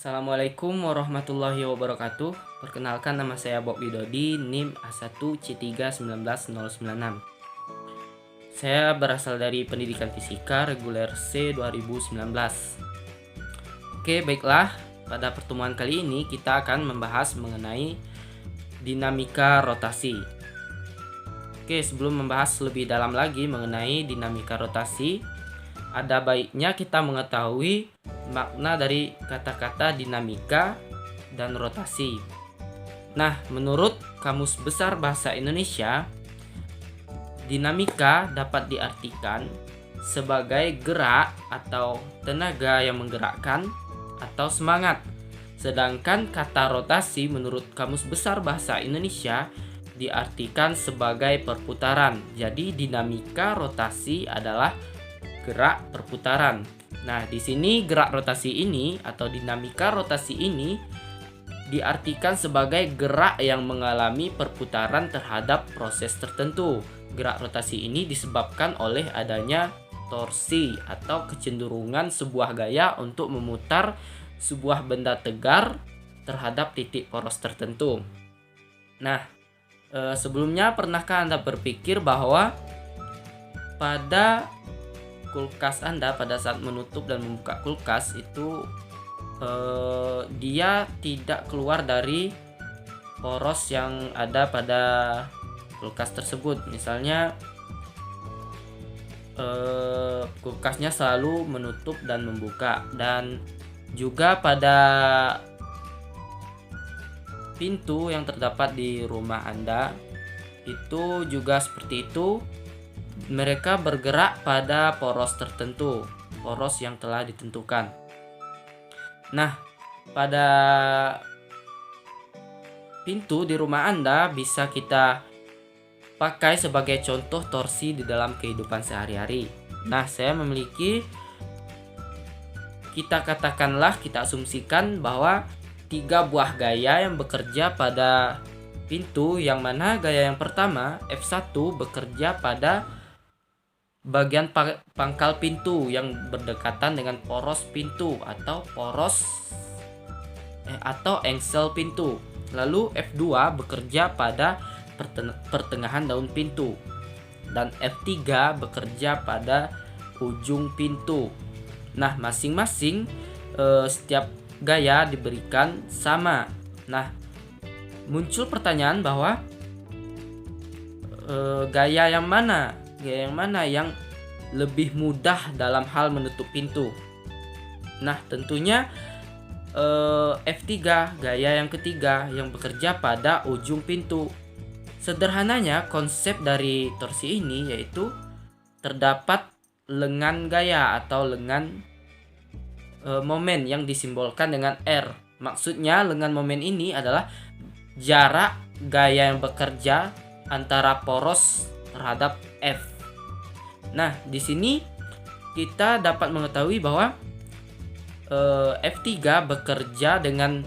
Assalamualaikum warahmatullahi wabarakatuh. Perkenalkan, nama saya Bob Widodi, NIM A1C3199096. Saya berasal dari Pendidikan Fisika Reguler C 2019. Oke, baiklah. Pada pertemuan kali ini kita akan membahas mengenai dinamika rotasi. Oke, sebelum membahas lebih dalam lagi mengenai dinamika rotasi, ada baiknya kita mengetahui makna dari kata-kata dinamika dan rotasi. Nah, menurut Kamus Besar Bahasa Indonesia, dinamika dapat diartikan sebagai gerak atau tenaga yang menggerakkan atau semangat. Sedangkan kata rotasi menurut Kamus Besar Bahasa Indonesia diartikan sebagai perputaran. Jadi dinamika rotasi adalah gerak perputaran. Nah, di sini gerak rotasi ini atau dinamika rotasi ini diartikan sebagai gerak yang mengalami perputaran terhadap proses tertentu. Gerak rotasi ini disebabkan oleh adanya torsi atau kecenderungan sebuah gaya untuk memutar sebuah benda tegar terhadap titik poros tertentu. Nah, sebelumnya pernahkah Anda berpikir bahwa pada kulkas Anda pada saat menutup dan membuka kulkas itu dia tidak keluar dari poros yang ada pada kulkas tersebut. Misalnya kulkasnya selalu menutup dan membuka, dan juga pada pintu yang terdapat di rumah Anda itu juga seperti itu. Mereka bergerak pada poros tertentu, poros yang telah ditentukan. Nah, pada pintu di rumah Anda bisa kita pakai sebagai contoh torsi di dalam kehidupan sehari-hari. Nah, saya memiliki, kita asumsikan bahwa 3 buah gaya yang bekerja pada pintu, yang mana gaya yang pertama F1 bekerja pada bagian pangkal pintu yang berdekatan dengan poros pintu atau engsel pintu. Lalu F2 bekerja pada pertengahan daun pintu, dan F3 bekerja pada ujung pintu. Nah, masing-masing setiap gaya diberikan sama. Nah, muncul pertanyaan bahwa gaya yang mana yang lebih mudah dalam hal menutup pintu? Nah, tentunya F3, gaya yang ketiga yang bekerja pada ujung pintu. Sederhananya, konsep dari torsi ini yaitu terdapat lengan gaya atau lengan momen yang disimbolkan dengan R. Maksudnya lengan momen ini adalah jarak gaya yang bekerja antara poros terhadap F. Nah, di sini kita dapat mengetahui bahwa F3 bekerja dengan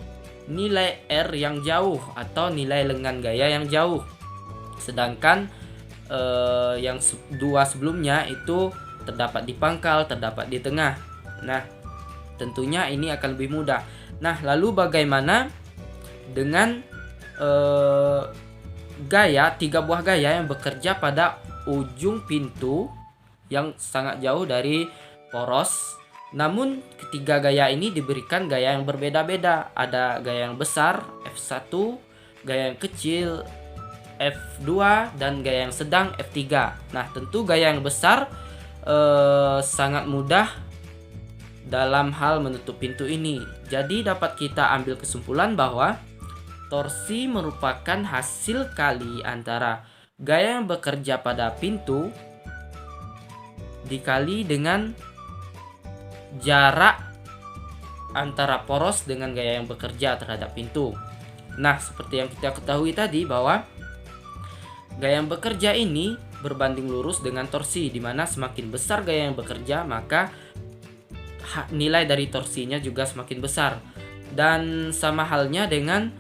nilai R yang jauh atau nilai lengan gaya yang jauh. Sedangkan yang dua sebelumnya itu terdapat di pangkal, terdapat di tengah. Nah, tentunya ini akan lebih mudah. Nah, lalu bagaimana dengan gaya, 3 buah gaya yang bekerja pada ujung pintu yang sangat jauh dari poros? Namun ketiga gaya ini diberikan gaya yang berbeda-beda. Ada gaya yang besar F1, gaya yang kecil F2, dan gaya yang sedang F3. Nah, tentu gaya yang besar sangat mudah dalam hal menutup pintu ini. Jadi dapat kita ambil kesimpulan bahwa torsi merupakan hasil kali antara gaya yang bekerja pada pintu dikali dengan jarak antara poros dengan gaya yang bekerja terhadap pintu. Nah, seperti yang kita ketahui tadi bahwa gaya yang bekerja ini berbanding lurus dengan torsi, di mana semakin besar gaya yang bekerja maka nilai dari torsinya juga semakin besar. Dan sama halnya dengan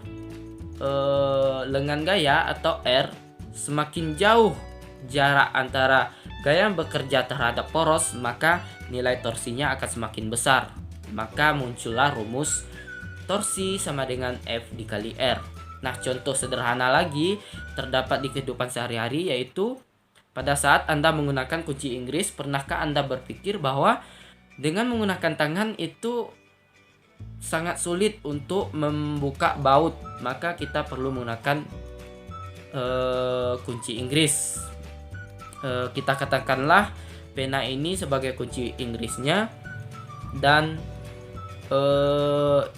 lengan gaya atau R, semakin jauh jarak antara gaya yang bekerja terhadap poros maka nilai torsinya akan semakin besar. Maka muncullah rumus torsi sama dengan F dikali R. Nah, contoh sederhana lagi terdapat di kehidupan sehari-hari, yaitu pada saat Anda menggunakan kunci Inggris, pernahkah Anda berpikir bahwa dengan menggunakan tangan itu sangat sulit untuk membuka baut, maka kita perlu menggunakan kunci Inggris. Kita katakanlah pena ini sebagai kunci Inggrisnya dan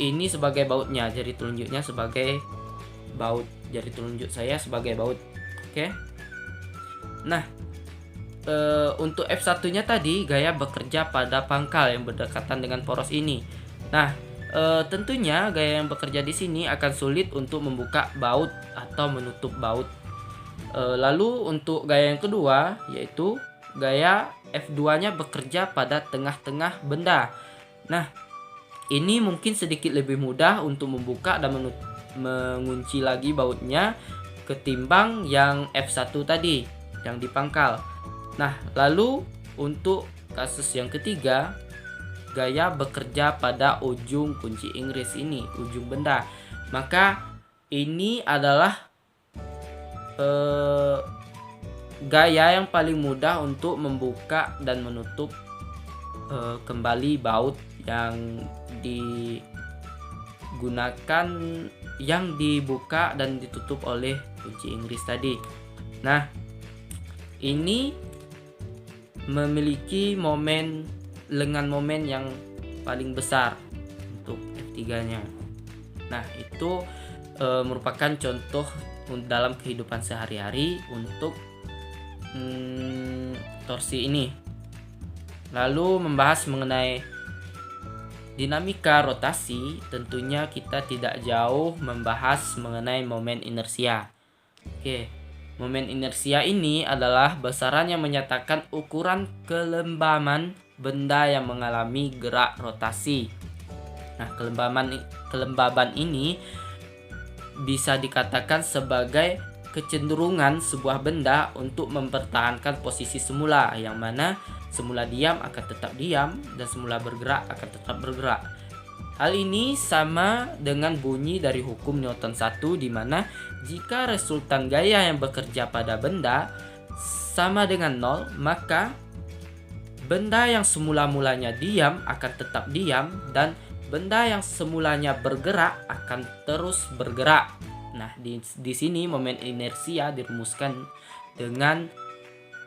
ini sebagai bautnya, jari telunjuknya sebagai baut, jari telunjuk saya sebagai baut. Oke. Nah, untuk F1-nya tadi gaya bekerja pada pangkal yang berdekatan dengan poros ini. Nah, tentunya gaya yang bekerja di sini akan sulit untuk membuka baut atau menutup baut. Lalu untuk gaya yang kedua, yaitu gaya F2-nya bekerja pada tengah-tengah benda. Nah, ini mungkin sedikit lebih mudah untuk membuka dan mengunci lagi bautnya ketimbang yang F1 tadi yang di pangkal. Nah, lalu untuk kasus yang ketiga, gaya bekerja pada ujung kunci Inggris ini, ujung benda. Maka ini adalah gaya yang paling mudah untuk membuka dan menutup kembali baut yang digunakan, yang dibuka dan ditutup oleh kunci Inggris tadi. Nah, ini memiliki lengan momen yang paling besar untuk F3-nya. Nah, itu merupakan contoh dalam kehidupan sehari-hari untuk torsi ini. Lalu membahas mengenai dinamika rotasi, tentunya kita tidak jauh membahas mengenai momen inersia. Oke, momen inersia ini adalah besaran yang menyatakan ukuran kelembaban benda yang mengalami gerak rotasi. Nah, kelembaban ini bisa dikatakan sebagai kecenderungan sebuah benda untuk mempertahankan posisi semula, yang mana semula diam akan tetap diam dan semula bergerak akan tetap bergerak. Hal ini sama dengan bunyi dari hukum Newton 1, di mana jika resultan gaya yang bekerja pada benda sama dengan 0, maka benda yang semula-mulanya diam akan tetap diam dan benda yang semulanya bergerak akan terus bergerak. Nah, di sini momen inersia dirumuskan dengan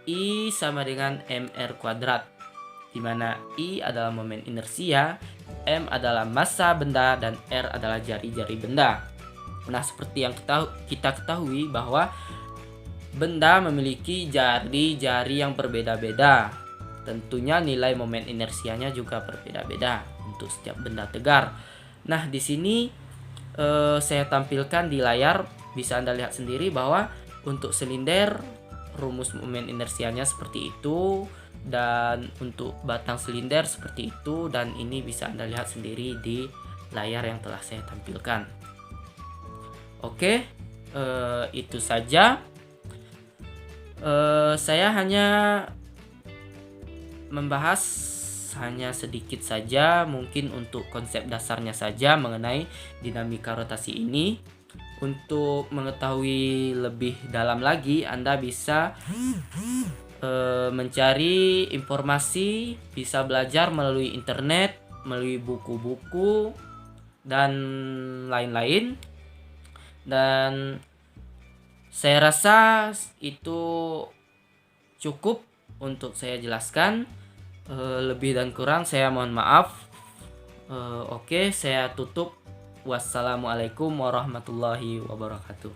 I sama dengan mr kuadrat, di mana I adalah momen inersia, m adalah massa benda, dan r adalah jari-jari benda. Nah, seperti yang kita ketahui bahwa benda memiliki jari-jari yang berbeda-beda. Tentunya nilai momen inersianya juga berbeda-beda untuk setiap benda tegar. Nah, di sini saya tampilkan di layar, bisa Anda lihat sendiri bahwa untuk silinder rumus momen inersianya seperti itu, dan untuk batang silinder seperti itu, dan ini bisa Anda lihat sendiri di layar yang telah saya tampilkan. Oke, itu saja. Saya hanya membahas hanya sedikit saja, mungkin untuk konsep dasarnya saja mengenai dinamika rotasi ini. Untuk mengetahui lebih dalam lagi, Anda bisa mencari informasi, bisa belajar melalui internet, melalui buku-buku, dan lain-lain. Dan saya rasa itu cukup untuk saya jelaskan. Lebih dan kurang saya mohon maaf. Oke, saya tutup. Wassalamualaikum warahmatullahi wabarakatuh.